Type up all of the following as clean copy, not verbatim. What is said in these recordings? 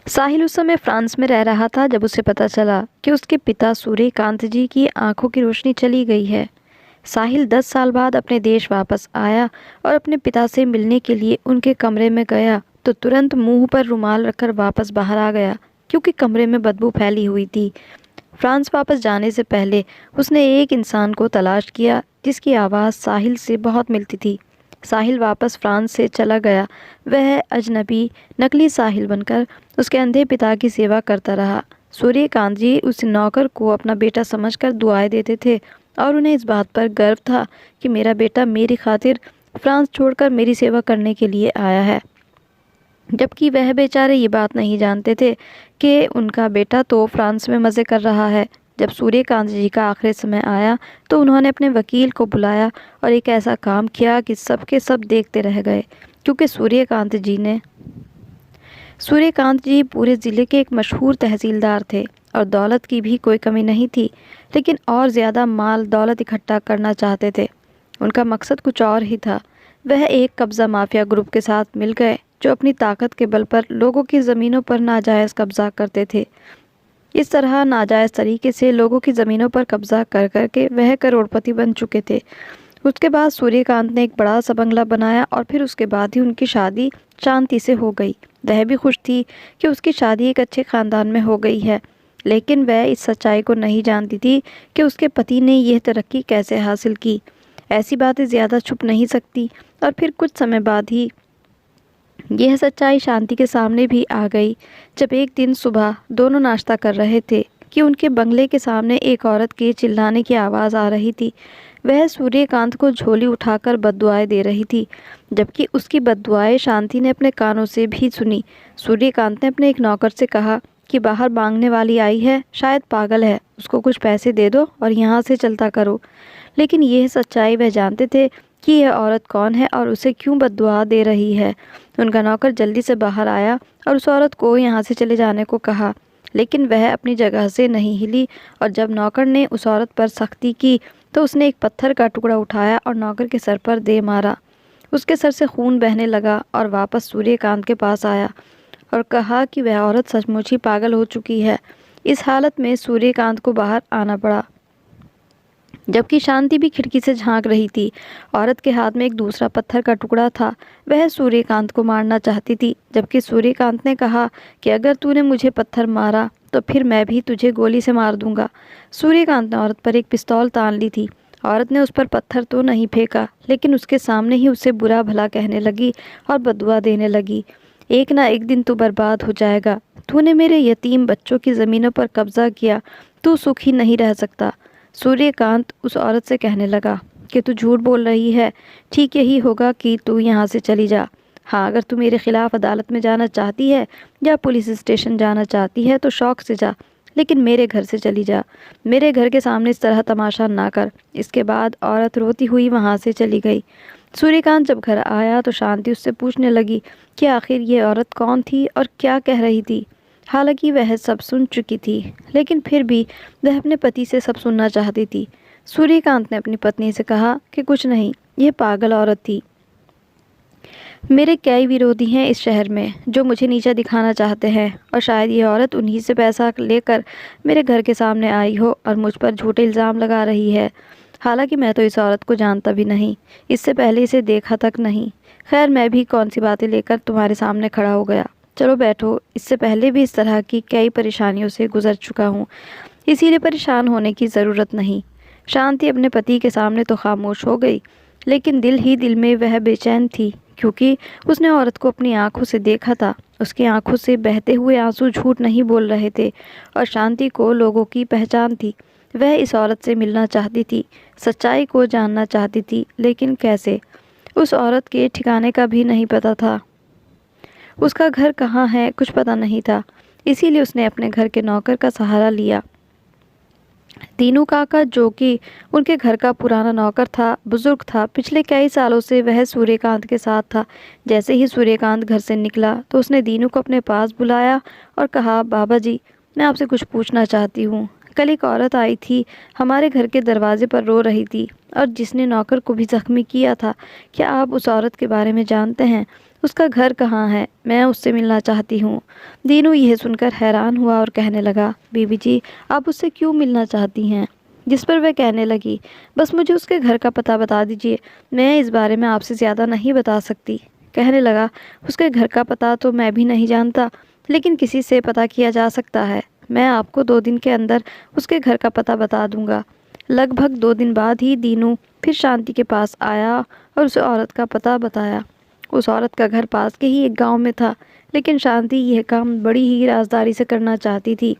साहिल उस समय फ्रांस में रह रहा था जब उसे पता चला कि उसके पिता सूर्यकांत जी की आंखों की रोशनी चली गई है। साहिल 10 साल बाद अपने देश वापस आया और अपने पिता से मिलने के लिए उनके कमरे में गया तो तुरंत मुंह पर रुमाल रखकर वापस बाहर आ गया क्योंकि कमरे में बदबू फैली हुई थी। फ्रांस वापस जाने से पहले उसने एक इंसान को तलाश किया जिसकी आवाज़ साहिल से बहुत मिलती थी। साहिल वापस फ्रांस से चला गया। वह अजनबी नकली साहिल बनकर उसके अंधे पिता की सेवा करता रहा। सूर्यकांत जी उस नौकर को अपना बेटा समझकर दुआएं देते थे और उन्हें इस बात पर गर्व था कि मेरा बेटा मेरी खातिर फ्रांस छोड़कर मेरी सेवा करने के लिए आया है। जबकि वह बेचारे ये बात नहीं जानते थे कि उनका बेटा तो फ्रांस में मज़े कर रहा है। जब सूर्यकांत जी का आखिरी समय आया तो उन्होंने अपने वकील को बुलाया और एक ऐसा काम किया कि सब के सब देखते रह गए क्योंकि सूर्यकांत जी पूरे ज़िले के एक मशहूर तहसीलदार थे और दौलत की भी कोई कमी नहीं थी, लेकिन और ज़्यादा माल दौलत इकट्ठा करना चाहते थे। उनका मकसद कुछ और ही था। वह एक कब्ज़ा माफिया ग्रुप के साथ मिल गए जो अपनी ताकत के बल पर लोगों की ज़मीनों पर नाजायज़ कब्ज़ा करते थे। इस तरह नाजायज़ तरीके से लोगों की ज़मीनों पर कब्ज़ा कर कर के वह करोड़पति बन चुके थे। उसके बाद सूर्यकांत ने एक बड़ा सा बंगला बनाया और फिर उसके बाद ही उनकी शादी शांति से हो गई। वह भी खुश थी कि उसकी शादी एक अच्छे ख़ानदान में हो गई है, लेकिन वह इस सच्चाई को नहीं जानती थी कि उसके पति ने यह तरक्की कैसे हासिल की। ऐसी बातें ज़्यादा छुप नहीं सकती और फिर कुछ समय बाद ही यह सच्चाई शांति के सामने भी आ गई। जब एक दिन सुबह दोनों नाश्ता कर रहे थे कि उनके बंगले के सामने एक औरत के चिल्लाने की आवाज़ आ रही थी। वह सूर्यकांत को झोली उठाकर बद्दुआएं दे रही थी, जबकि उसकी बद्दुआएं शांति ने अपने कानों से भी सुनी। सूर्यकांत ने अपने एक नौकर से कहा कि बाहर मांगने वाली आई है, शायद पागल है, उसको कुछ पैसे दे दो और यहाँ से चलता करो। लेकिन यह सच्चाई वह जानते थे कि यह औरत कौन है और उसे क्यों बद्दुआ दे रही है। उनका नौकर जल्दी से बाहर आया और उस औरत को यहाँ से चले जाने को कहा, लेकिन वह अपनी जगह से नहीं हिली। और जब नौकर ने उस औरत पर सख्ती की तो उसने एक पत्थर का टुकड़ा उठाया और नौकर के सर पर दे मारा। उसके सर से खून बहने लगा और वापस सूर्यकांत के पास आया और कहा कि वह औरत सचमुच ही पागल हो चुकी है। इस हालत में सूर्यकांत को बाहर आना पड़ा, जबकि शांति भी खिड़की से झांक रही थी। औरत के हाथ में एक दूसरा पत्थर का टुकड़ा था। वह सूर्यकांत को मारना चाहती थी, जबकि सूर्यकांत ने कहा कि अगर तूने मुझे पत्थर मारा तो फिर मैं भी तुझे गोली से मार दूंगा। सूर्यकांत ने औरत पर एक पिस्तौल तान ली थी। औरत ने उस पर पत्थर तो नहीं फेंका, लेकिन उसके सामने ही उसे बुरा भला कहने लगी और बददुआ देने लगी। एक ना एक दिन तू बर्बाद हो जाएगा। तूने मेरे यतीम बच्चों की ज़मीनों पर कब्जा किया, तू सुखी नहीं रह सकता। सूर्यकांत उस औरत से कहने लगा कि तू झूठ बोल रही है। ठीक यही होगा कि तू यहाँ से चली जा। हाँ, अगर तू मेरे खिलाफ अदालत में जाना चाहती है या पुलिस स्टेशन जाना चाहती है तो शौक से जा, लेकिन मेरे घर से चली जा। मेरे घर के सामने इस तरह तमाशा ना कर। इसके बाद औरत रोती हुई वहाँ से चली गई। सूर्यकांत जब घर आया तो शांति उससे पूछने लगी कि आखिर ये औरत कौन थी और क्या कह रही थी। हालांकि वह सब सुन चुकी थी, लेकिन फिर भी वह अपने पति से सब सुनना चाहती थी। सूर्यकांत ने अपनी पत्नी से कहा कि कुछ नहीं, यह पागल औरत थी। मेरे कई विरोधी हैं इस शहर में जो मुझे नीचा दिखाना चाहते हैं और शायद ये औरत उन्हीं से पैसा लेकर मेरे घर के सामने आई हो और मुझ पर झूठे इल्ज़ाम लगा रही है। हालांकि मैं तो इस औरत को जानता भी नहीं, इससे पहले इसे देखा तक नहीं। खैर, मैं भी कौन सी बातें लेकर तुम्हारे सामने खड़ा हो गया। चलो बैठो। इससे पहले भी इस तरह की कई परेशानियों से गुजर चुका हूँ, इसीलिए परेशान होने की ज़रूरत नहीं। शांति अपने पति के सामने तो खामोश हो गई, लेकिन दिल ही दिल में वह बेचैन थी क्योंकि उसने औरत को अपनी आंखों से देखा था। उसकी आंखों से बहते हुए आंसू झूठ नहीं बोल रहे थे और शांति को लोगों की पहचान थी। वह इस औरत से मिलना चाहती थी, सच्चाई को जानना चाहती थी, लेकिन कैसे? उस औरत के ठिकाने का भी नहीं पता था। उसका घर कहाँ है कुछ पता नहीं था। इसीलिए उसने अपने घर के नौकर का सहारा लिया। दीनू काका, जो कि उनके घर का पुराना नौकर था, बुजुर्ग था। पिछले कई सालों से वह सूर्यकांत के साथ था। जैसे ही सूर्यकांत घर से निकला तो उसने दीनू को अपने पास बुलाया और कहा, बाबा जी, मैं आपसे कुछ पूछना चाहती हूँ। कल एक औरत आई थी, हमारे घर के दरवाजे पर रो रही थी और जिसने नौकर को भी जख्मी किया था। क्या आप उस औरत के बारे में जानते हैं? उसका घर कहाँ है? मैं उससे मिलना चाहती हूँ। दीनू यह सुनकर हैरान हुआ और कहने लगा, बीबी जी, आप उससे क्यों मिलना चाहती हैं? जिस पर वह कहने लगी, बस मुझे उसके घर का पता बता दीजिए, मैं इस बारे में आपसे ज़्यादा नहीं बता सकती। कहने लगा, उसके घर का पता तो मैं भी नहीं जानता, लेकिन किसी से पता किया जा सकता है। मैं आपको 2 दिन के अंदर उसके घर का पता बता दूंगा। लगभग 2 दिन बाद ही दीनू फिर शांति के पास आया और उस औरत का पता बताया। उस औरत का घर पास के ही एक गांव में था, लेकिन शांति यह काम बड़ी ही राजदारी से करना चाहती थी,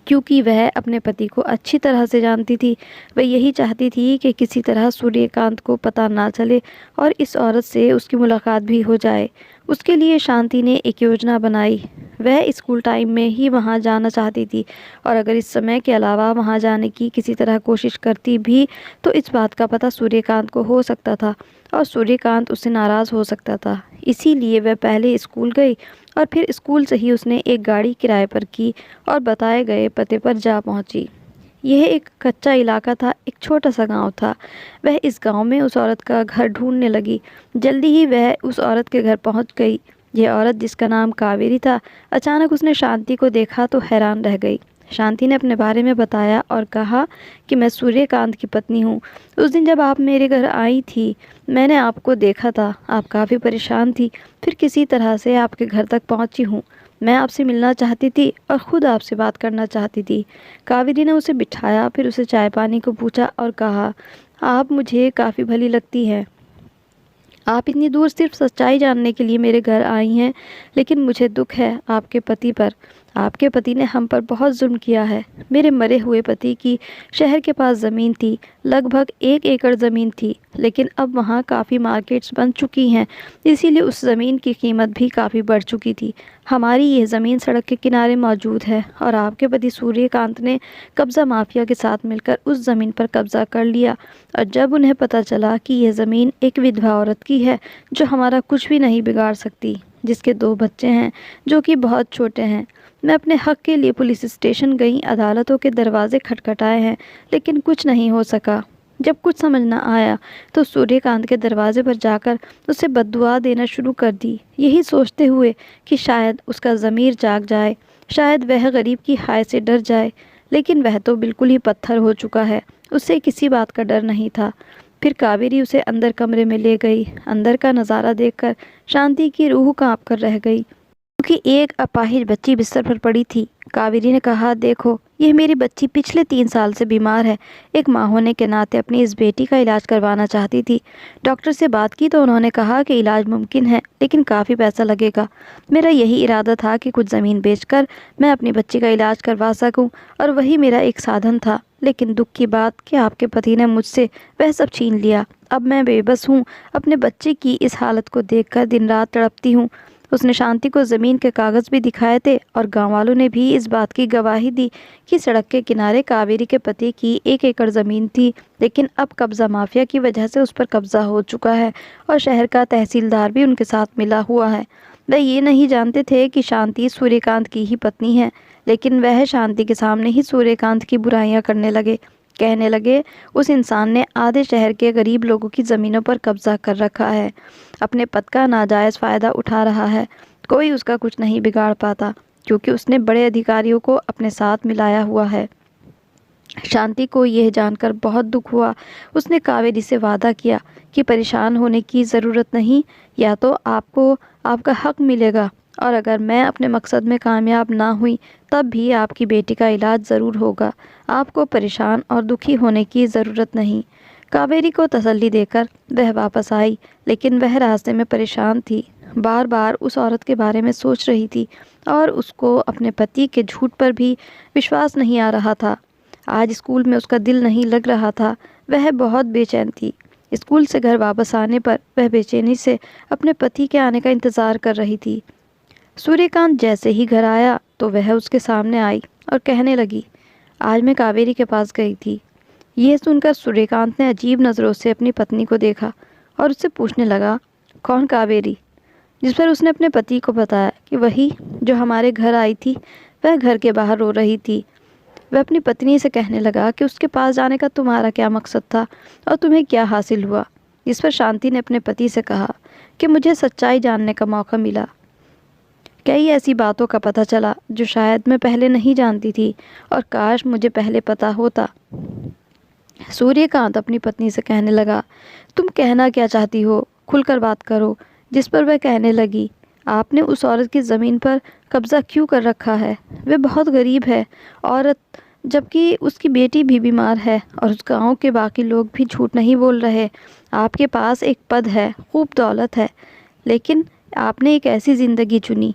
क्योंकि वह अपने पति को अच्छी तरह से जानती थी। वह यही चाहती थी कि किसी तरह सूर्यकांत को पता ना चले और इस औरत से उसकी मुलाकात भी हो जाए। उसके लिए शांति ने एक योजना बनाई। वह स्कूल टाइम में ही वहां जाना चाहती थी, और अगर इस समय के अलावा वहां जाने की किसी तरह कोशिश करती भी तो इस बात का पता सूर्यकांत को हो सकता था और सूर्यकांत उससे नाराज़ हो सकता था। इसीलिए वह पहले स्कूल गई और फिर स्कूल से ही उसने एक गाड़ी किराए पर की और बताए गए पते पर जा पहुंची। यह एक कच्चा इलाका था, एक छोटा सा गांव था। वह इस गांव में उस औरत का घर ढूंढने लगी। जल्दी ही वह उस औरत के घर पहुंच गई। यह औरत, जिसका नाम कावेरी था, अचानक उसने शांति को देखा तो हैरान रह गई। शांति ने अपने बारे में बताया और कहा कि मैं सूर्यकांत की पत्नी हूँ। उस दिन जब आप मेरे घर आई थी, मैंने आपको देखा था। आप काफ़ी परेशान थी, फिर किसी तरह से आपके घर तक पहुँची हूँ। मैं आपसे मिलना चाहती थी और ख़ुद आपसे बात करना चाहती थी। कावेरी ने उसे बिठाया, फिर उसे चाय पानी को पूछा और कहा, आप मुझे काफ़ी भली लगती हैं। आप इतनी दूर सिर्फ सच्चाई जानने के लिए मेरे घर आई हैं, लेकिन मुझे दुख है आपके पति पर। आपके पति ने हम पर बहुत जुल्म किया है। मेरे मरे हुए पति की शहर के पास ज़मीन थी, लगभग 1 एकड़ ज़मीन थी, लेकिन अब वहाँ काफ़ी मार्केट्स बन चुकी हैं, इसीलिए उस ज़मीन की कीमत भी काफ़ी बढ़ चुकी थी। हमारी यह ज़मीन सड़क के किनारे मौजूद है और आपके पति सूर्यकांत ने कब्ज़ा माफिया के साथ मिलकर उस ज़मीन पर कब्ज़ा कर लिया। और जब उन्हें पता चला कि यह ज़मीन एक विधवा औरत की है जो हमारा कुछ भी नहीं बिगाड़ सकती, जिसके 2 बच्चे हैं जो कि बहुत छोटे हैं, मैं अपने हक के लिए पुलिस स्टेशन गई, अदालतों के दरवाजे खटखटाए हैं, लेकिन कुछ नहीं हो सका। जब कुछ समझ न आया तो सूर्यकांत के दरवाजे पर जाकर उसे बद्दुआ देना शुरू कर दी, यही सोचते हुए कि शायद उसका ज़मीर जाग जाए, शायद वह गरीब की हाय से डर जाए। लेकिन वह तो बिल्कुल ही पत्थर हो चुका है, उससे किसी बात का डर नहीं था। फिर कावेरी उसे अंदर कमरे में ले गई। अंदर का नज़ारा देखकर शांति की रूह काँप कर रह गई, क्योंकि एक अपाहिज बच्ची बिस्तर पर पड़ी थी। कावेरी ने कहा, देखो, यह मेरी बच्ची पिछले 3 साल से बीमार है। एक माँ होने के नाते अपनी इस बेटी का इलाज करवाना चाहती थी। डॉक्टर से बात की तो उन्होंने कहा कि इलाज मुमकिन है, लेकिन काफ़ी पैसा लगेगा। मेरा यही इरादा था कि कुछ ज़मीन बेचकर मैं अपनी बच्ची का इलाज करवा सकूं, और वही मेरा एक साधन था। लेकिन दुख की बात कि आपके पति ने मुझसे वह सब छीन लिया। अब मैं बेबस हूँ। अपने बच्चे की इस हालत को देखकर दिन रात तड़पती हूँ। उसने शांति को ज़मीन के कागज़ भी दिखाए थे और गांव वालों ने भी इस बात की गवाही दी कि सड़क के किनारे कावेरी के पति की 1 एकड़ ज़मीन थी, लेकिन अब कब्ज़ा माफिया की वजह से उस पर कब्ज़ा हो चुका है और शहर का तहसीलदार भी उनके साथ मिला हुआ है। वह ये नहीं जानते थे कि शांति सूर्यकांत की ही पत्नी है, लेकिन वह शांति के सामने ही सूर्यकांत की बुराइयां करने लगे। कहने लगे, उस इंसान ने आधे शहर के गरीब लोगों की ज़मीनों पर कब्जा कर रखा है, अपने पद का नाजायज़ फ़ायदा उठा रहा है। कोई उसका कुछ नहीं बिगाड़ पाता, क्योंकि उसने बड़े अधिकारियों को अपने साथ मिलाया हुआ है। शांति को यह जानकर बहुत दुख हुआ। उसने कावेरी से वादा किया कि परेशान होने की ज़रूरत नहीं, या तो आपको आपका हक मिलेगा, और अगर मैं अपने मकसद में कामयाब ना हुई तब भी आपकी बेटी का इलाज ज़रूर होगा। आपको परेशान और दुखी होने की ज़रूरत नहीं। कावेरी को तसल्ली देकर वह वापस आई, लेकिन वह रास्ते में परेशान थी। बार बार उस औरत के बारे में सोच रही थी और उसको अपने पति के झूठ पर भी विश्वास नहीं आ रहा था। आज स्कूल में उसका दिल नहीं लग रहा था। वह बहुत बेचैन थी। स्कूल से घर वापस आने पर वह बेचैनी से अपने पति के आने का इंतज़ार कर रही थी। सूर्यकांत जैसे ही घर आया तो वह उसके सामने आई और कहने लगी, आज मैं कावेरी के पास गई थी। यह सुनकर सूर्यकांत ने अजीब नज़रों से अपनी पत्नी को देखा और उससे पूछने लगा, कौन कावेरी? जिस पर उसने अपने पति को बताया कि वही जो हमारे घर आई थी। वह घर के बाहर रो रही थी। वह अपनी पत्नी से कहने लगा कि उसके पास जाने का तुम्हारा क्या मकसद था और तुम्हें क्या हासिल हुआ। जिस पर शांति ने अपने पति से कहा कि मुझे सच्चाई जानने का मौका मिला। कई ऐसी बातों का पता चला जो शायद मैं पहले नहीं जानती थी, और काश मुझे पहले पता होता। सूर्यकांत अपनी पत्नी से कहने लगा, तुम कहना क्या चाहती हो, खुलकर बात करो। जिस पर वह कहने लगी, आपने उस औरत की ज़मीन पर कब्ज़ा क्यों कर रखा है? वह बहुत गरीब है औरत, जबकि उसकी बेटी भी बीमार है, और उस गांव के बाकी लोग भी झूठ नहीं बोल रहे। आपके पास एक पद है, खूब दौलत है, लेकिन आपने एक ऐसी ज़िंदगी चुनी।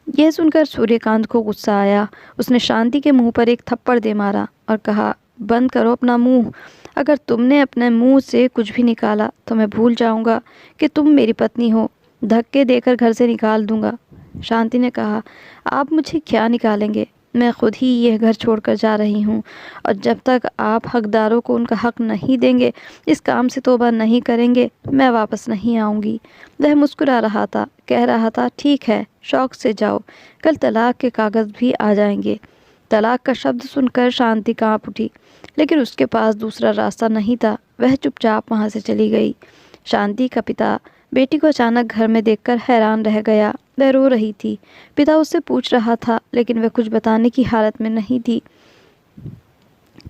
यह सुनकर सूर्यकांत को गुस्सा आया। उसने शांति के मुंह पर एक थप्पड़ दे मारा और कहा, बंद करो अपना मुंह। अगर तुमने अपने मुंह से कुछ भी निकाला तो मैं भूल जाऊंगा कि तुम मेरी पत्नी हो। धक्के देकर घर से निकाल दूंगा। शांति ने कहा, आप मुझे क्या निकालेंगे? मैं खुद ही यह घर छोड़कर जा रही हूँ, और जब तक आप हकदारों को उनका हक नहीं देंगे, इस काम से तौबा नहीं करेंगे, मैं वापस नहीं आऊँगी। वह मुस्कुरा रहा था, कह रहा था, ठीक है, शौक़ से जाओ, कल तलाक के कागज़ भी आ जाएंगे। तलाक का शब्द सुनकर शांति काँप उठी, लेकिन उसके पास दूसरा रास्ता नहीं था। वह चुपचाप वहाँ से चली गई। शांति का पिता बेटी को अचानक घर में देखकर हैरान रह गया। वह रो रही थी। पिता उससे पूछ रहा था, लेकिन वह कुछ बताने की हालत में नहीं थी।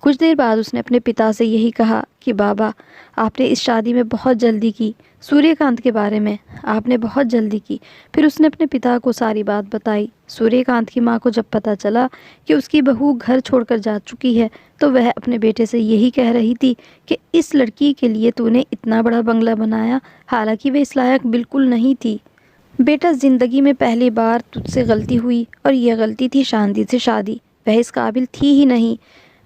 कुछ देर बाद उसने अपने पिता से यही कहा कि बाबा, आपने इस शादी में बहुत जल्दी की। सूर्यकांत के बारे में आपने बहुत जल्दी की। फिर उसने अपने पिता को सारी बात बताई। सूर्यकांत की माँ को जब पता चला कि उसकी बहू घर छोड़कर जा चुकी है, तो वह अपने बेटे से यही कह रही थी कि इस लड़की के लिए तूने इतना बड़ा बंगला बनाया, हालांकि वह इस लायक बिल्कुल नहीं थी। बेटा, ज़िंदगी में पहली बार तुझसे गलती हुई, और यह गलती थी शांति से शादी। वह इस काबिल थी ही नहीं।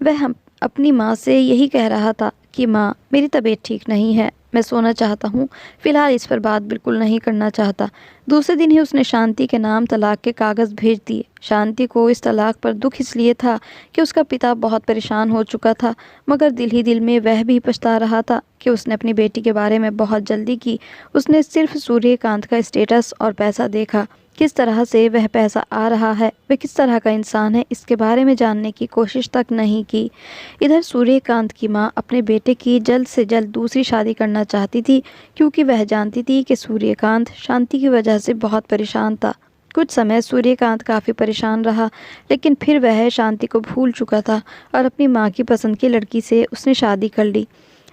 वह अपनी माँ से यही कह रहा था कि माँ, मेरी तबीयत ठीक नहीं है, मैं सोना चाहता हूँ, फ़िलहाल इस पर बात बिल्कुल नहीं करना चाहता। दूसरे दिन ही उसने शांति के नाम तलाक के कागज़ भेज दिए। शांति को इस तलाक पर दुख इसलिए था कि उसका पिता बहुत परेशान हो चुका था, मगर दिल ही दिल में वह भी पछता रहा था कि उसने अपनी बेटी के बारे में बहुत जल्दी की। उसने सिर्फ सूर्यकांत का स्टेटस और पैसा देखा, किस तरह से वह पैसा आ रहा है, वह किस तरह का इंसान है, इसके बारे में जानने की कोशिश तक नहीं की। इधर सूर्यकांत की माँ अपने बेटे की जल्द से जल्द दूसरी शादी करना चाहती थी, क्योंकि वह जानती थी कि सूर्यकांत शांति की वजह से बहुत परेशान था। कुछ समय सूर्यकांत काफ़ी परेशान रहा, लेकिन फिर वह शांति को भूल चुका था, और अपनी माँ की पसंद की लड़की से उसने शादी कर ली।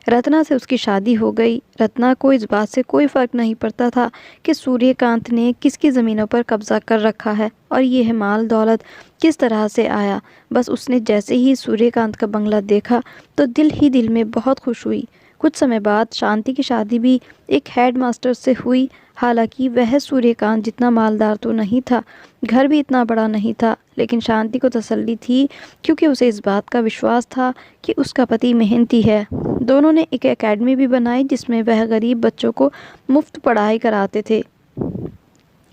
रत्ना से उसकी शादी हो गई। रत्ना को इस बात से कोई फ़र्क नहीं पड़ता था कि सूर्यकांत ने किसकी ज़मीनों पर कब्ज़ा कर रखा है, और यह माल दौलत किस तरह से आया। बस उसने जैसे ही सूर्यकांत का बंगला देखा तो दिल ही दिल में बहुत खुश हुई। कुछ समय बाद शांति की शादी भी एक हेड मास्टर से हुई। हालांकि वह सूर्यकांत जितना मालदार तो नहीं था, घर भी इतना बड़ा नहीं था, लेकिन शांति को तसल्ली थी, क्योंकि उसे इस बात का विश्वास था कि उसका पति मेहनती है। दोनों ने एक एकेडमी भी बनाई जिसमें वह गरीब बच्चों को मुफ्त पढ़ाई कराते थे।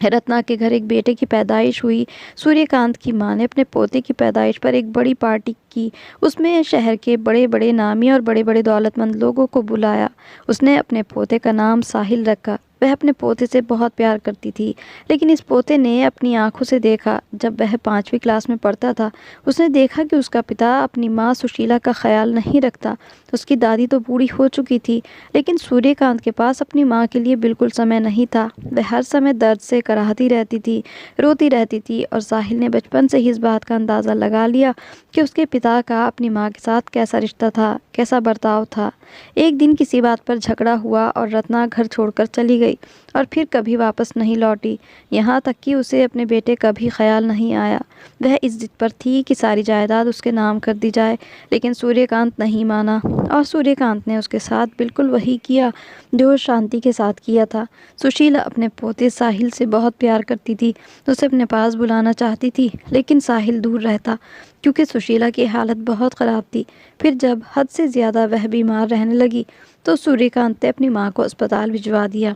रत्ना के घर एक बेटे की पैदाइश हुई। सूर्यकांत की मां ने अपने पोते की पैदाइश पर एक बड़ी पार्टी की। उसमें शहर के बड़े बड़े नामी और बड़े बड़े दौलतमंद लोगों को बुलाया। उसने अपने पोते का नाम साहिल रखा। वह अपने पोते से बहुत प्यार करती थी, लेकिन इस पोते ने अपनी आंखों से देखा, जब वह 5वीं क्लास में पढ़ता था, उसने देखा कि उसका पिता अपनी माँ सुशीला का ख्याल नहीं रखता। उसकी दादी तो बूढ़ी हो चुकी थी, लेकिन सूर्यकांत के पास अपनी माँ के लिए बिल्कुल समय नहीं था। वह हर समय दर्द से कराहती रहती थी, रोती रहती थी, और साहिल ने बचपन से ही इस बात का अंदाज़ा लगा लिया कि उसके पिता का अपनी माँ के साथ कैसा रिश्ता था, कैसा बर्ताव था। एक दिन किसी बात पर झगड़ा हुआ और रत्ना घर छोड़कर चली गई, और फिर कभी वापस नहीं लौटी। यहाँ तक कि उसे अपने बेटे का भी ख्याल नहीं आया। वह इस जिद पर थी कि सारी जायदाद उसके नाम कर दी जाए, लेकिन सूर्यकांत नहीं माना, और सूर्यकांत ने उसके साथ बिल्कुल वही किया जो शांति के साथ किया था। सुशीला अपने पोते साहिल से बहुत प्यार करती थी, उसे अपने पास बुलाना चाहती थी, लेकिन साहिल दूर रहता, क्योंकि सुशीला की हालत बहुत ख़राब थी। फिर जब हद से ज़्यादा वह बीमार रहने लगी, तो सूर्यकांत ने अपनी माँ को अस्पताल भिजवा दिया,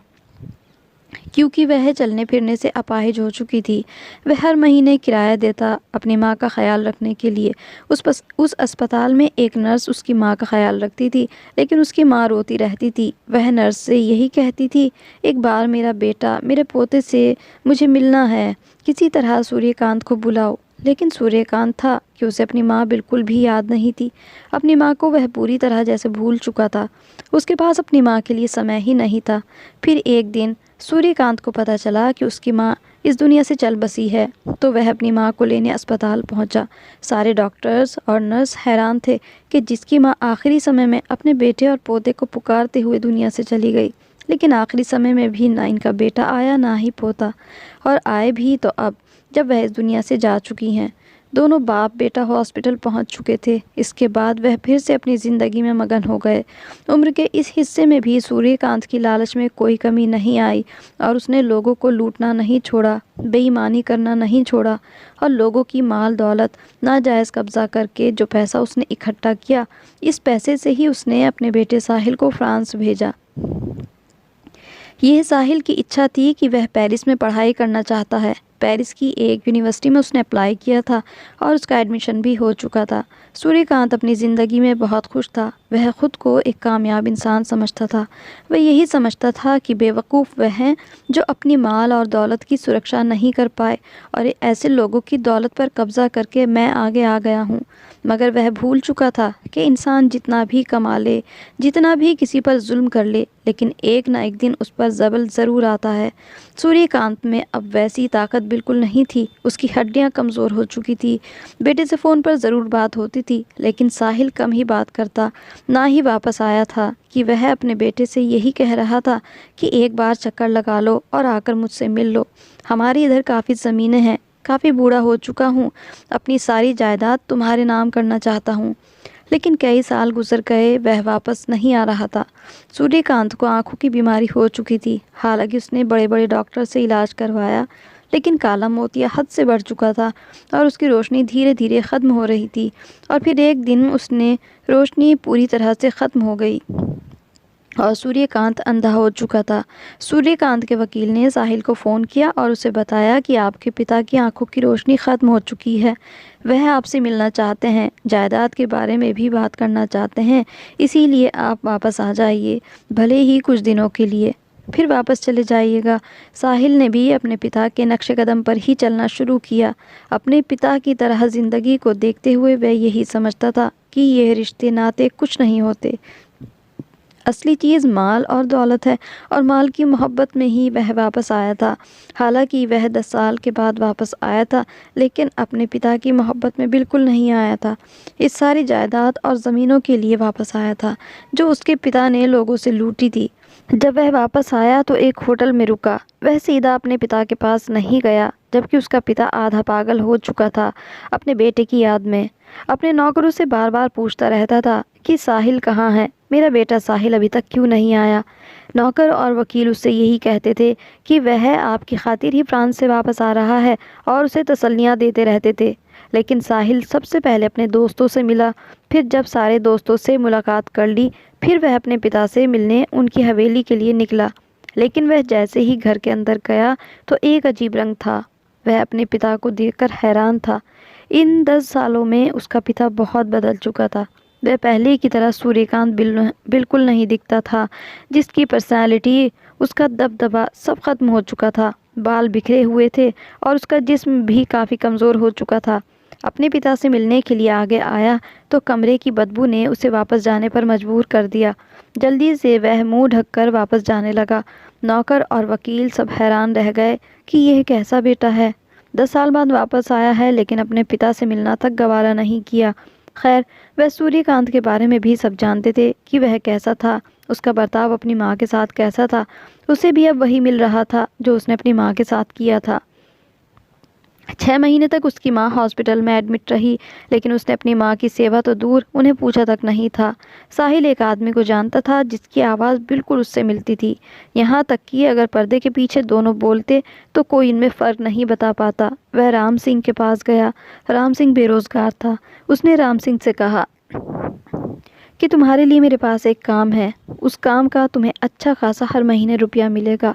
क्योंकि वह चलने फिरने से अपाहिज हो चुकी थी। वह हर महीने किराया देता अपनी माँ का ख्याल रखने के लिए। उस अस्पताल में एक नर्स उसकी माँ का ख्याल रखती थी, लेकिन उसकी माँ रोती रहती थी। वह नर्स से यही कहती थी, एक बार मेरा बेटा मेरे पोते से मुझे मिलना है, किसी तरह सूर्यकांत को बुलाओ। लेकिन सूर्यकांत था कि उसे अपनी माँ बिल्कुल भी याद नहीं थी। अपनी माँ को वह पूरी तरह जैसे भूल चुका था। उसके पास अपनी माँ के लिए समय ही नहीं था। फिर एक दिन सूर्यकांत को पता चला कि उसकी माँ इस दुनिया से चल बसी है, तो वह अपनी माँ को लेने अस्पताल पहुंचा। सारे डॉक्टर्स और नर्स हैरान थे कि जिसकी माँ आखिरी समय में अपने बेटे और पोते को पुकारते हुए दुनिया से चली गई, लेकिन आखिरी समय में भी ना इनका बेटा आया ना ही पोता, और आए भी तो अब जब वह इस दुनिया से जा चुकी हैं। दोनों बाप बेटा हॉस्पिटल पहुंच चुके थे। इसके बाद वह फिर से अपनी ज़िंदगी में मगन हो गए। उम्र के इस हिस्से में भी सूर्यकांत की लालच में कोई कमी नहीं आई और उसने लोगों को लूटना नहीं छोड़ा, बेईमानी करना नहीं छोड़ा, और लोगों की माल दौलत नाजायज़ कब्ज़ा करके जो पैसा उसने इकट्ठा किया, इस पैसे से ही उसने अपने बेटे साहिल को फ्रांस भेजा। यह साहिल की इच्छा थी कि वह पेरिस में पढ़ाई करना चाहता है। पेरिस की एक यूनिवर्सिटी में उसने अप्लाई किया था और उसका एडमिशन भी हो चुका था। सूर्यकांत अपनी ज़िंदगी में बहुत खुश था। वह खुद को एक कामयाब इंसान समझता था। वह यही समझता था कि बेवकूफ़ वह हैं जो अपनी माल और दौलत की सुरक्षा नहीं कर पाए और ऐसे लोगों की दौलत पर कब्ज़ा करके मैं आगे आ गया हूँ। मगर वह भूल चुका था कि इंसान जितना भी कमा ले, जितना भी किसी पर जुल्म कर ले, लेकिन एक ना एक दिन उस पर ज़बल ज़रूर आता है। सूर्यकांत में अब वैसी ताकत बिल्कुल नहीं थी। उसकी हड्डियां कमज़ोर हो चुकी थी। बेटे से फ़ोन पर ज़रूर बात होती थी, लेकिन साहिल कम ही बात करता। ना ही वापस आया था कि वह अपने बेटे से यही कह रहा था कि एक बार चक्कर लगा लो और आकर मुझसे मिल लो। हमारी इधर काफ़ी ज़मीनें हैं, काफ़ी बूढ़ा हो चुका हूँ, अपनी सारी जायदाद तुम्हारे नाम करना चाहता हूँ। लेकिन कई साल गुजर गए, वह वापस नहीं आ रहा था। सूर्यकांत को आंखों की बीमारी हो चुकी थी। हालांकि उसने बड़े बड़े डॉक्टर से इलाज करवाया, लेकिन काला मोतिया हद से बढ़ चुका था और उसकी रोशनी धीरे धीरे ख़त्म हो रही थी। और फिर एक दिन उसने रोशनी पूरी तरह से ख़त्म हो गई और सूर्यकांत अंधा हो चुका था। सूर्यकांत के वकील ने साहिल को फ़ोन किया और उसे बताया कि आपके पिता की आंखों की रोशनी ख़त्म हो चुकी है। वह आपसे मिलना चाहते हैं, जायदाद के बारे में भी बात करना चाहते हैं, इसीलिए आप वापस आ जाइए, भले ही कुछ दिनों के लिए, फिर वापस चले जाइएगा। साहिल ने भी अपने पिता के नक्शे कदम पर ही चलना शुरू किया। अपने पिता की तरह ज़िंदगी को देखते हुए वह यही समझता था कि यह रिश्ते नाते कुछ नहीं होते। असली चीज़ माल और दौलत है, और माल की मोहब्बत में ही वह वापस आया था। हालांकि वह 10 साल के बाद वापस आया था, लेकिन अपने पिता की मोहब्बत में बिल्कुल नहीं आया था। इस सारी जायदाद और ज़मीनों के लिए वापस आया था जो उसके पिता ने लोगों से लूटी थी। जब वह वापस आया तो एक होटल में रुका। वह सीधा अपने पिता के पास नहीं गया, जबकि उसका पिता आधा पागल हो चुका था अपने बेटे की याद में। अपने नौकरों से बार बार पूछता रहता था कि साहिल कहाँ है, मेरा बेटा साहिल अभी तक क्यों नहीं आया। नौकर और वकील उससे यही कहते थे कि वह आपकी खातिर ही फ्रांस से वापस आ रहा है, और उसे तसल्लियाँ देते रहते थे। लेकिन साहिल सबसे पहले अपने दोस्तों से मिला। फिर जब सारे दोस्तों से मुलाकात कर ली, फिर वह अपने पिता से मिलने उनकी हवेली के लिए निकला। लेकिन वह जैसे ही घर के अंदर गया तो एक अजीब रंग था। वह अपने पिता को देखकर हैरान था। इन 10 सालों में उसका पिता बहुत बदल चुका था। वह पहले की तरह सूर्यकांत बिल्कुल नहीं दिखता था। जिसकी पर्सनालिटी, उसका दबदबा सब खत्म हो चुका था। बाल बिखरे हुए थे और उसका जिस्म भी काफ़ी कमज़ोर हो चुका था। अपने पिता से मिलने के लिए आगे आया तो कमरे की बदबू ने उसे वापस जाने पर मजबूर कर दिया। जल्दी से वह मुंह ढककर वापस जाने लगा। नौकर और वकील सब हैरान रह गए कि यह कैसा बेटा है। 10 साल बाद वापस आया है, लेकिन अपने पिता से मिलना तक गवारा नहीं किया। खैर, वह सूर्यकांत के बारे में भी सब जानते थे कि वह कैसा था, उसका बर्ताव अपनी माँ के साथ कैसा था। उसे भी अब वही मिल रहा था जो उसने अपनी माँ के साथ किया था। 6 महीने तक उसकी माँ हॉस्पिटल में एडमिट रही, लेकिन उसने अपनी माँ की सेवा तो दूर, उन्हें पूछा तक नहीं था। साहिल एक आदमी को जानता था जिसकी आवाज़ बिल्कुल उससे मिलती थी। यहाँ तक कि अगर पर्दे के पीछे दोनों बोलते तो कोई इनमें फ़र्क नहीं बता पाता। वह राम सिंह के पास गया। राम सिंह बेरोज़गार था। उसने राम सिंह से कहा कि तुम्हारे लिए मेरे पास एक काम है, उस काम का तुम्हें अच्छा खासा हर महीने रुपया मिलेगा।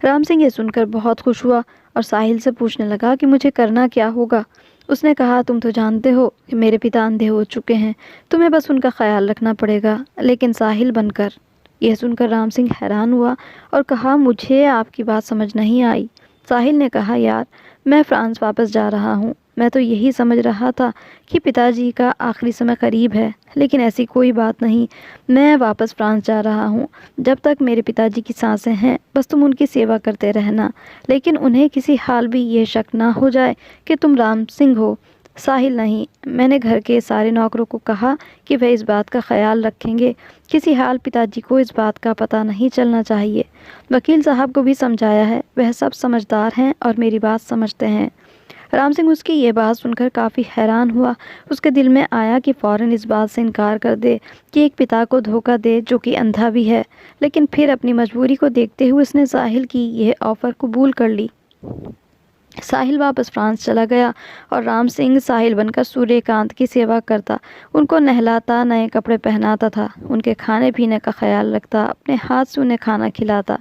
राम सिंह ये सुनकर बहुत खुश हुआ और साहिल से पूछने लगा कि मुझे करना क्या होगा। उसने कहा, तुम तो जानते हो कि मेरे पिता अंधे हो चुके हैं, तुम्हें बस उनका ख्याल रखना पड़ेगा, लेकिन साहिल बनकर। यह सुनकर राम सिंह हैरान हुआ और कहा, मुझे आपकी बात समझ नहीं आई। साहिल ने कहा, यार मैं फ्रांस वापस जा रहा हूँ। मैं तो यही समझ रहा था कि पिताजी का आखिरी समय करीब है, लेकिन ऐसी कोई बात नहीं। मैं वापस फ्रांस जा रहा हूँ। जब तक मेरे पिताजी की सांसें हैं, बस तुम उनकी सेवा करते रहना, लेकिन उन्हें किसी हाल भी ये शक ना हो जाए कि तुम राम सिंह हो। साहिल नहीं, मैंने घर के सारे नौकरों को कहा कि वह इस बात का ख्याल रखेंगे। किसी हाल पिताजी को इस बात का पता नहीं चलना चाहिए। वकील साहब को भी समझाया है, वह सब समझदार हैं और मेरी बात समझते हैं। राम सिंह उसकी ये बात सुनकर काफ़ी हैरान हुआ। उसके दिल में आया कि फ़ौरन इस बात से इनकार कर दे कि एक पिता को धोखा दे जो कि अंधा भी है, लेकिन फिर अपनी मजबूरी को देखते हुए उसने साहिल की यह ऑफ़र कबूल कर ली। साहिल वापस फ्रांस चला गया और राम सिंह साहिल बनकर सूर्यकांत की सेवा करता, उनको नहलाता, नए कपड़े पहनाता था, उनके खाने पीने का ख्याल रखता, अपने हाथ से उन्हें खाना खिलाता,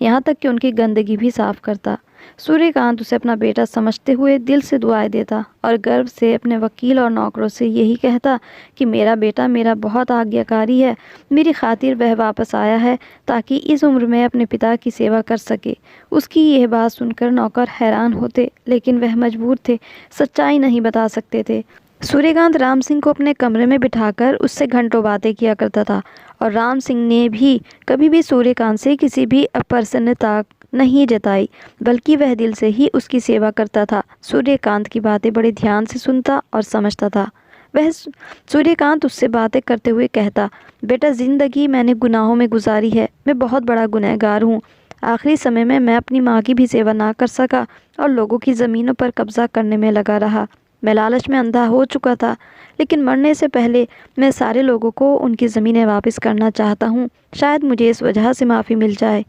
यहाँ तक कि उनकी गंदगी भी साफ़ करता। सूर्यकांत उसे अपना बेटा समझते हुए दिल से दुआएं देता और गर्व से अपने वकील और नौकरों से यही कहता कि मेरा बेटा मेरा बहुत आज्ञाकारी है, मेरी खातिर वह वापस आया है ताकि इस उम्र में अपने पिता की सेवा कर सके। उसकी यह बात सुनकर नौकर हैरान होते, लेकिन वह मजबूर थे, सच्चाई नहीं बता सकते थे। सूर्यकांत राम सिंह को अपने कमरे में बिठाकर उससे घंटों बातें किया करता था और राम सिंह ने भी कभी भी सूर्यकांत से किसी भी अप्रसन्नता नहीं जताई, बल्कि वह दिल से ही उसकी सेवा करता था। सूर्यकांत की बातें बड़े ध्यान से सुनता और समझता था। सूर्यकांत उससे बातें करते हुए कहता, बेटा ज़िंदगी मैंने गुनाहों में गुजारी है, मैं बहुत बड़ा गुनहगार हूँ। आखिरी समय में मैं अपनी माँ की भी सेवा ना कर सका और लोगों की ज़मीनों पर कब्ज़ा करने में लगा रहा। मैं लालच में अंधा हो चुका था, लेकिन मरने से पहले मैं सारे लोगों को उनकी ज़मीनें वापस करना चाहता हूँ। शायद मुझे इस वजह से माफ़ी मिल जाए।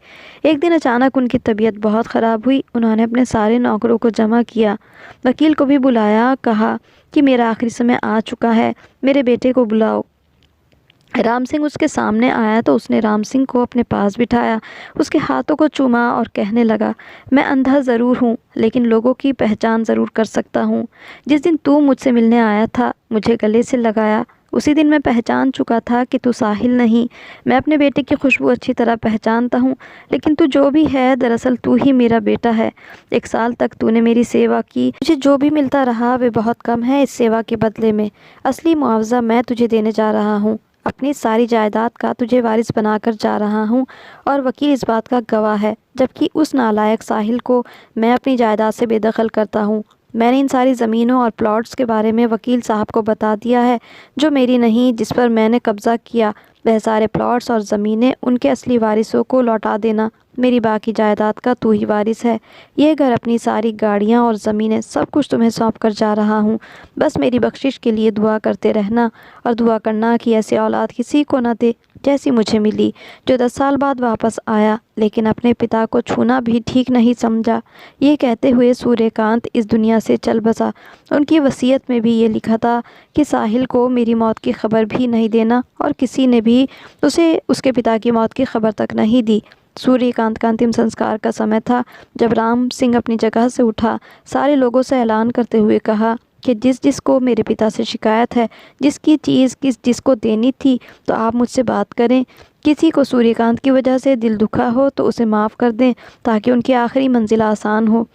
एक दिन अचानक उनकी तबीयत बहुत ख़राब हुई। उन्होंने अपने सारे नौकरों को जमा किया, वकील को भी बुलाया, कहा कि मेरा आखिरी समय आ चुका है, मेरे बेटे को बुलाओ। राम सिंह उसके सामने आया तो उसने राम सिंह को अपने पास बिठाया, उसके हाथों को चूमा और कहने लगा, मैं अंधा ज़रूर हूँ, लेकिन लोगों की पहचान ज़रूर कर सकता हूँ। जिस दिन तू मुझसे मिलने आया था, मुझे गले से लगाया, उसी दिन मैं पहचान चुका था कि तू साहिल नहीं। मैं अपने बेटे की खुशबू अच्छी तरह पहचानता हूँ, लेकिन तू जो भी है दरअसल तू ही मेरा बेटा है। 1 साल तक तूने मेरी सेवा की, मुझे जो भी मिलता रहा वे बहुत कम है इस सेवा के बदले में। असली मुआवजा मैं तुझे देने जा रहा हूँ। अपनी सारी जायदाद का तुझे वारिस बनाकर जा रहा हूँ और वकील इस बात का गवाह है, जबकि उस नालायक साहिल को मैं अपनी जायदाद से बेदखल करता हूँ। मैंने इन सारी ज़मीनों और प्लॉट्स के बारे में वकील साहब को बता दिया है, जो मेरी नहीं, जिस पर मैंने कब्ज़ा किया। वह सारे प्लॉट्स और ज़मीनें उनके असली वारिसों को लौटा देना। मेरी बाकी जायदाद का तू ही वारिस है। यह घर, अपनी सारी गाड़ियाँ और ज़मीनें, सब कुछ तुम्हें सौंप कर जा रहा हूँ। बस मेरी बख्शिश के लिए दुआ करते रहना और दुआ करना कि ऐसी औलाद किसी को न दे जैसी मुझे मिली, जो 10 साल बाद वापस आया, लेकिन अपने पिता को छूना भी ठीक नहीं समझा। ये कहते हुए सूर्यकांत इस दुनिया से चल बसा। उनकी वसीयत में भी ये लिखा था कि साहिल को मेरी मौत की खबर भी नहीं देना, और किसी ने भी उसे उसके पिता की मौत की खबर तक नहीं दी। सूर्यकांत का अंतिम संस्कार का समय था। जब राम सिंह अपनी जगह से उठा, सारे लोगों से ऐलान करते हुए कहा कि जिसको मेरे पिता से शिकायत है, जिसकी चीज़ जिसको देनी थी, तो आप मुझसे बात करें। किसी को सूर्यकांत की वजह से दिल दुखा हो तो उसे माफ़ कर दें, ताकि उनकी आखिरी मंजिल आसान हो।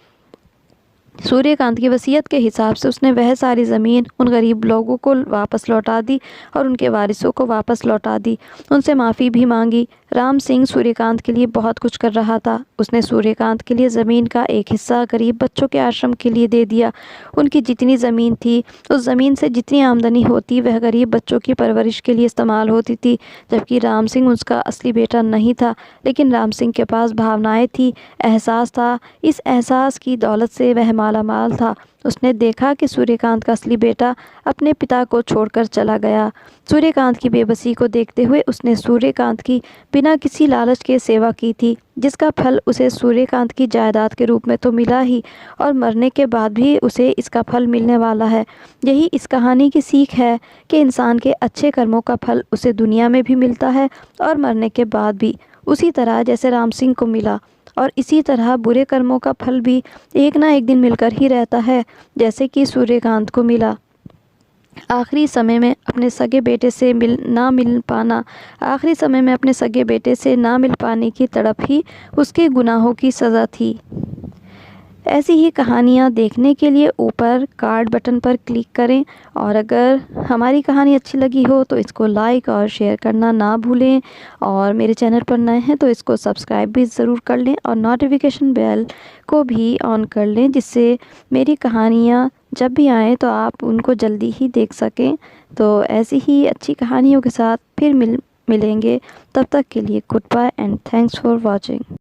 सूर्यकांत की वसीयत के हिसाब से उसने वह सारी ज़मीन उन गरीब लोगों को वापस लौटा दी और उनके वारिसों को वापस लौटा दी। उनसे माफ़ी भी मांगी। राम सिंह सूर्यकांत के लिए बहुत कुछ कर रहा था। उसने सूर्यकांत के लिए ज़मीन का एक हिस्सा गरीब बच्चों के आश्रम के लिए दे दिया। उनकी जितनी ज़मीन थी, उस ज़मीन से जितनी आमदनी होती, वह गरीब बच्चों की परवरिश के लिए इस्तेमाल होती थी। जबकि राम सिंह उसका असली बेटा नहीं था, लेकिन राम सिंह के पास भावनाएं थी, एहसास था। इस एहसास की दौलत से वह माला माल था। उसने देखा कि सूर्यकांत का असली बेटा अपने पिता को छोड़कर चला गया। सूर्यकांत की बेबसी को देखते हुए उसने सूर्यकांत की बिना किसी लालच के सेवा की थी, जिसका फल उसे सूर्यकांत की जायदाद के रूप में तो मिला ही, और मरने के बाद भी उसे इसका फल मिलने वाला है। यही इस कहानी की सीख है कि इंसान के अच्छे कर्मों का फल उसे दुनिया में भी मिलता है और मरने के बाद भी, उसी तरह जैसे राम सिंह को मिला। और इसी तरह बुरे कर्मों का फल भी एक ना एक दिन मिलकर ही रहता है, जैसे कि सूर्यकांत को मिला। आखिरी समय में अपने सगे बेटे से ना मिल पाना, आखिरी समय में अपने सगे बेटे से ना मिल पाने की तड़प ही उसके गुनाहों की सज़ा थी। ऐसी ही कहानियाँ देखने के लिए ऊपर कार्ड बटन पर क्लिक करें और अगर हमारी कहानी अच्छी लगी हो तो इसको लाइक और शेयर करना ना भूलें और मेरे चैनल पर नए हैं तो इसको सब्सक्राइब भी ज़रूर कर लें और नोटिफिकेशन बेल को भी ऑन कर लें, जिससे मेरी कहानियाँ जब भी आएँ तो आप उनको जल्दी ही देख सकें। तो ऐसी ही अच्छी कहानियों के साथ फिर मिलेंगे। तब तक के लिए goodbye and thanks for watching.